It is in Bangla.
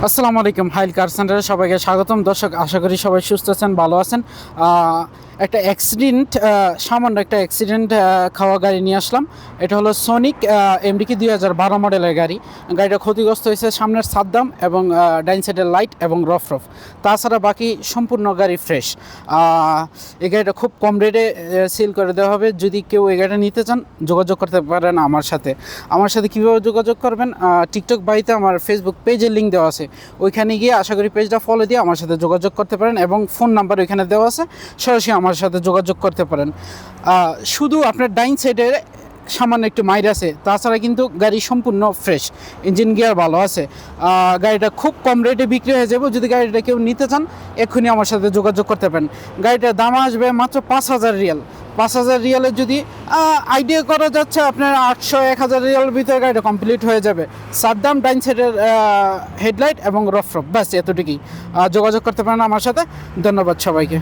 আসসালামু আলাইকুম। হাইল কার সেন্টারে সবাইকে স্বাগতম। দর্শক, আশা করি সবাই সুস্থ আছেন, ভালো আছেন। একটা অ্যাক্সিডেন্ট, সামান্য একটা অ্যাক্সিডেন্ট খাওয়া গাড়ি নিয়ে আসলাম। এটা হলো সোনিক এমডিকি 2012 মডেলের গাড়ি। গাড়িটা ক্ষতিগ্রস্ত হয়েছে সামনের সাদ্দাম এবং ডাইন সাইডের লাইট এবং রফ। তাছাড়া বাকি সম্পূর্ণ গাড়ি ফ্রেশ। এই গাড়িটা খুব কম রেটে সেল করে দেওয়া হবে। যদি কেউ এই গাড়িটা নিতে চান, যোগাযোগ করতে পারেন আমার সাথে। কীভাবে যোগাযোগ করবেন? টিকটক বাড়িতে আমার ফেসবুক পেজের লিঙ্ক দেওয়া আছে, ওইখানে গিয়ে আশা করি পেজটা ফলো দিয়ে আমার সাথে যোগাযোগ করতে পারেন, এবং ফোন নাম্বার ওইখানে দেওয়া আছে, সরাসরি আমার সাথে যোগাযোগ করতে পারেন। শুধু আপনার ডাইন সাইডে সামান্য একটু মাইর আছে, তাছাড়া কিন্তু গাড়ি সম্পূর্ণ ফ্রেশ, ইঞ্জিন গিয়ার ভালো আছে। গাড়িটা খুব কম রেটে বিক্রি হয়ে যাবে। যদি গাড়িটা কেউ নিতে চান, এক্ষুনি আমার সাথে যোগাযোগ করতে পারেন। গাড়িটার দাম আসবে মাত্র 5,000 রিয়াল। 5,000 রিয়ালের যদি আইডিয়া করা যাচ্ছে আপনার 800-1,000 রিয়ালের ভিতরে গাড়িটা কমপ্লিট হয়ে যাবে। সাদ্দাম, ডাইন সাইডের হেডলাইট এবং রফ, ব্যাস এতটুকুই। যোগাযোগ করতে পারেন আমার সাথে। ধন্যবাদ সবাইকে।